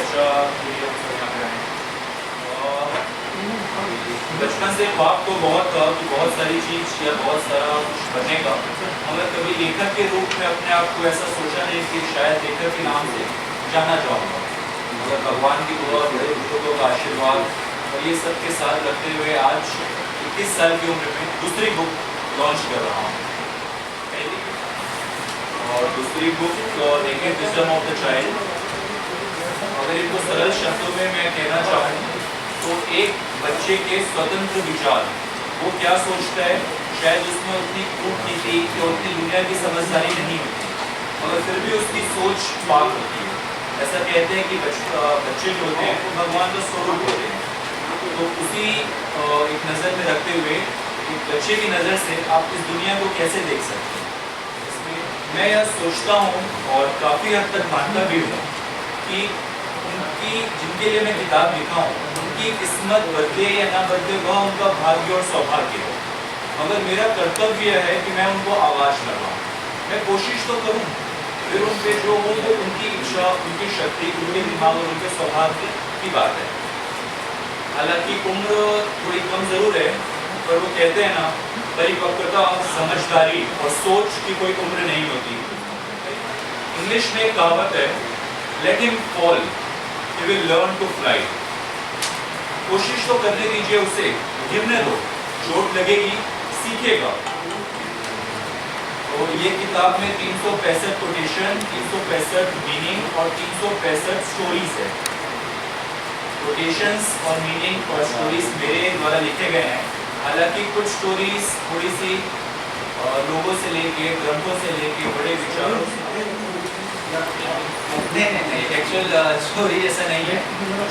चर्चा के लिए हम सब यहाँ पे आए हैं। बचपन से ख्वाब तो बहुत था कि बहुत सारी चीज़ या बहुत सारा कुछ बनेगा, मगर कभी लेखक के रूप में अपने आप को ऐसा सोचा नहीं कि शायद लेखक के नाम से जाना चाहूँगा। मगर भगवान की दुआ, बड़े बुजुर्गों का आशीर्वाद और ये सब के साथ रखते हुए आज 21 साल की उम्र में दूसरी बुक लॉन्च कर रहा हूँ। और दूसरी book naked wisdom of the child. अगर इनको सरल शब्दों में मैं कहना चाहूँ तो एक बच्चे के स्वतंत्र विचार, वो क्या सोचता है, शायद उसमें उतनी कूटनीति या उतनी दुनिया की समझदारी नहीं होती, मगर फिर भी उसकी सोच पाक होती है। ऐसा कहते हैं कि बच्चे जो होते हैं वो भगवान का स्वरूप होते हैं। तो उसी एक नज़र में रखते हुए एक बच्चे की नज़र से आप इस दुनिया को कैसे देख सकते हैं, मैं यह सोचता हूँ और काफ़ी हद तक मानता भी हूँ कि उनकी जिनके लिए मैं किताब लिखा हूँ उनकी किस्मत बदले या ना बदले वह उनका भाग्य और सौभाग्य है, मगर मेरा कर्तव्य है कि मैं उनको आवाज़ लगाऊँ। मैं कोशिश तो करूँ, फिर उन पे जो हो वो उनकी इच्छा, उनकी शक्ति, उनके दिमाग और उनके सौभाग्य की बात है। हालांकि उम्र थोड़ी कम ज़रूर है, पर वो कहते हैं ना, परिपक्वता, समझदारी और सोच की कोई उम्र नहीं होती। इंग्लिश में एक कहावत है, let him fall, he will learn to fly. कोशिश तो करने दीजिए उसे, गिरने दो, चोट लगेगी, सीखेगा। तो ये किताब में 365 कोटेशन, 365 मीनिंग और 365 स्टोरीज है। कोटेशंस और मीनिंग और स्टोरीज मेरे द्वारा लिखे गए हैं। हालांकि कुछ स्टोरीज थोड़ी सी लोगों से लेके, ग्रंथों से लेके, बड़े विचारों से नहीं, एक्चुअल स्टोरी ऐसा नहीं है।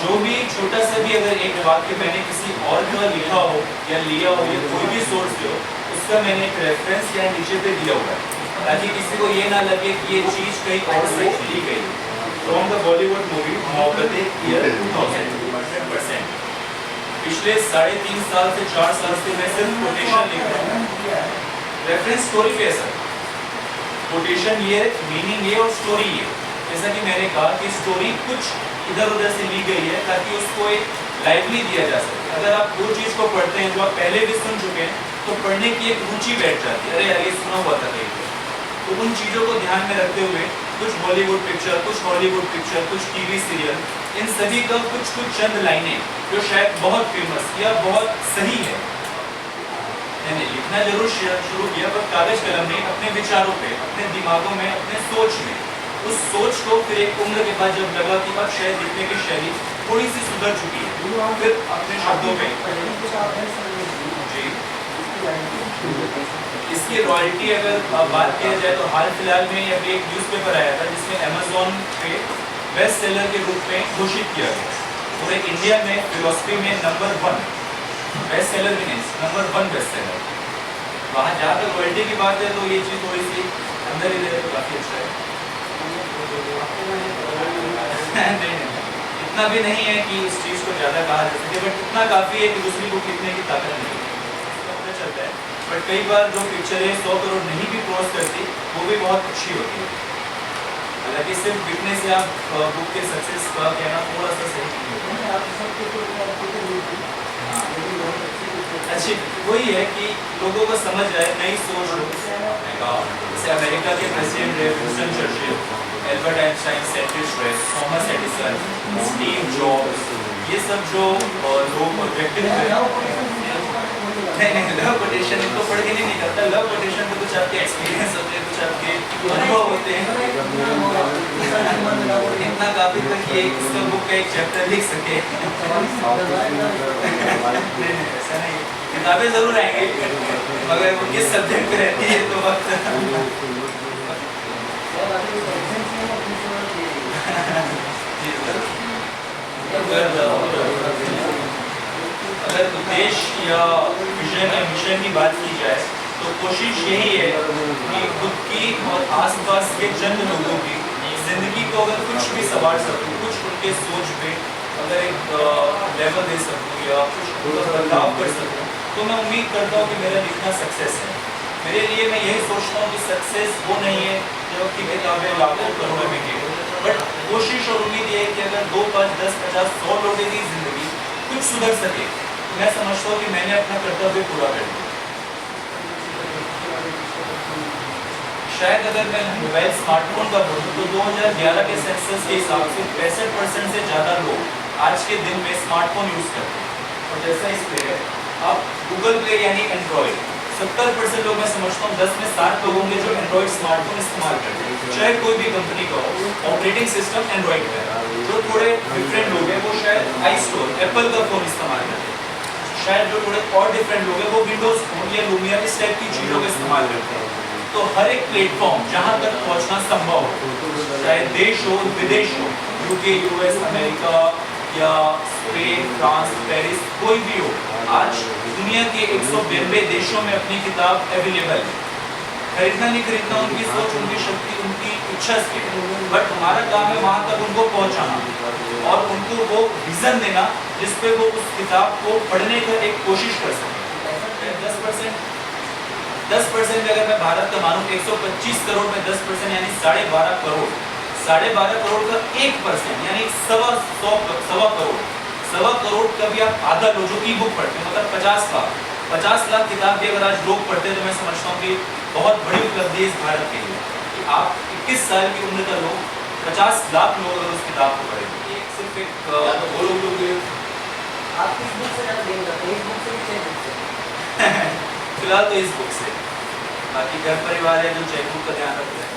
जो भी छोटा सा भी अगर एक वाक्य मैंने किसी और का लिखा हो या लिया हो या कोई भी सोर्स हो, उसका मैंने एक रेफरेंस या नीचे पे दिया हुआ है, ताकि किसी को ये ना लगे कि ये चीज़ कहीं और से ली गई। From the Bollywood movie Mohabbatein year 2000, 100%। पिछले 3.5 साल से 4 साल से मैं सिर्फ कोटेशन लिख रहा हूँ। रेफरेंस स्टोरी पे है सर, कोटेशन ये, मीनिंग ये और स्टोरी ये। जैसा कि मैंने कहा कि स्टोरी कुछ इधर उधर से ली गई है ताकि उसको एक लाइवली दिया जा सके। अगर आप वो चीज़ को पढ़ते हैं जो आप पहले भी सुन चुके हैं, तो पढ़ने की एक रुचि बैठ जाती है, अरे यार ये सुना हुआ था कहीं। तो उन चीज़ों को ध्यान में रखते हुए कुछ बॉलीवुड पिक्चर, कुछ हॉलीवुड पिक्चर, कुछ टीवी सीरियल, इन सभी का कुछ चंद लाइनें जो शायद बहुत फेमस या बहुत सही है, मैंने लिखना जरूर शुरू किया, पर कागज कलम नहीं, अपने विचारों पे, अपने दिमागों में, अपने सोच में। उस सोच को फिर एक उम्र के बाद जब लगा कि अब शायद लिखने की शैली थोड़ी सी सुधर चुकी है, फिर अपने शब्दों में जी इसकी रॉयल्टी अगर बात किया जाए तो हाल फिलहाल में अभी एक न्यूज़पेपर आया था जिसमें अमेज़ॉन पे बेस्ट सेलर के रूप में घोषित किया गया। पूरे इंडिया में फिलॉसफी में number 1 best seller means number 1 best seller. वहाँ जहाँ तक रॉयल्टी की बात है तो ये चीज़ थोड़ी सी अंदर ही रहे तो काफ़ी अच्छा है। नहीं, इतना भी नहीं है कि इस चीज़ को ज़्यादा कहा जा सके, बट इतना काफ़ी है कि दूसरी बुक लिखने की ताकत नहीं है, पता चलता है। बट कई बार जो पिक्चरें 100 करोड़ नहीं भी क्रॉस करती, वो भी बहुत अच्छी होती है। हालांकि सिर्फ बिकने से आप बुक के सक्सेस का कहना थोड़ा सा सही नहीं होता। अच्छी वही है कि लोगों को समझ आए, नई सोच हो। जैसे अमेरिका के प्रेसिडेंट रहे Winston Churchill, Albert Einstein, centric stress, Thomas Edison, Steve jobs, ये सब जो लोग व्यक्तित्व नहीं, लव कोटेशन इनको पढ़ के नहीं निकलता। लव कोटेशन में कुछ आपके एक्सपीरियंस होते हैं, कुछ आपके अनुभव होते हैं। इतना काफी था कि इसका बुक का एक चैप्टर लिख सके। ऐसा नहीं, किताबें जरूर आएंगी, मगर वो किस सब्जेक्ट पे रहती है तो वक्त अगर उद्देश्य या विजन या मिशन की बात की जाए तो कोशिश यही है कि खुद की और आसपास के चंद लोगों की जिंदगी को अगर कुछ भी संवार सकूं, कुछ उनके सोच पे अगर एक लेवल दे सकूं या कुछ बदलाव कर सकूं, तो मैं उम्मीद करता हूं कि मेरा लिखना सक्सेस है। मेरे लिए मैं यही सोचता हूँ कि सक्सेस वो नहीं है जो कि किताबें लाखों करोड़ों में की, बट कोशिश और उम्मीद ये है कि अगर 2, 5, 10, 50, 100 लोगों की जिंदगी कुछ सुधर सके, तो मैं समझता हूँ कि मैंने अपना कर्तव्य पूरा कर दिया। शायद अगर मैं मोबाइल स्मार्टफोन का बोलूँ तो 2011 के सेंसस के हिसाब से 65% से ज़्यादा लोग आज के दिन में स्मार्टफोन यूज़ करते हैं। और जैसा इस पे है, अब गूगल प्ले यानी एंड्रॉयड, 70% लोग, मैं समझता हूँ 10 में 7 लोग होंगे जो एंड्रॉयड स्मार्टफोन इस्तेमाल करते हैं। चाहे कोई भी कंपनी का हो, ऑपरेटिंग सिस्टम एंड्रॉयड का है। जो थोड़े डिफरेंट लोग हैं वो शायद आई स्टोर एप्पल का फ़ोन इस्तेमाल करते हैं। शायद जो थोड़े और डिफरेंट लोग हैं वो विंडोज़ फ़ोन या लूमिया इस टाइप की चीज़ों का इस्तेमाल करते हैं। तो हर एक प्लेटफॉर्म जहां तक पहुंचना संभव हो, चाहे देश हो विदेश हो, यूके, यूएस, अमेरिका या स्पेन, फ्रांस, पेरिस, कोई भी हो, आज दुनिया के 192 देशों में अपनी किताब अवेलेबल है। खरीदना नहीं खरीदना उनकी सोच, उनकी शक्ति, उनकी इच्छा से, बट हमारा काम है वहां तक उनको पहुंचाना और उनको वो विजन देना जिसपे वो उस किताब को पढ़ने का एक कोशिश कर सकें। 10% अगर मैं भारत का मानूं, 125 करोड़ में 10% यानी 12.5 करोड़, 12.5 करोड़ का 1% यानी सवा करोड़ का भी आप आधा लो जो ई बुक पढ़ते हैं, मतलब 50 लाख किताब भी अगर आज लोग पढ़ते हैं तो मैं समझता हूँ कि बहुत बड़ी उपलब्धि है इस भारत के लिए कि आप 21 साल की उम्र का लोग 50 लाख लोग अगर उस किताब को पढ़ेंगे। सिर्फ एक वो लोग आप किस बुक से ज़्यादा देख रहे हैं, इस बुक से कि चेक बुक से? फिलहाल तो इस बुक से, बाकी घर परिवार है जो चेक बुक का ध्यान रखते हैं।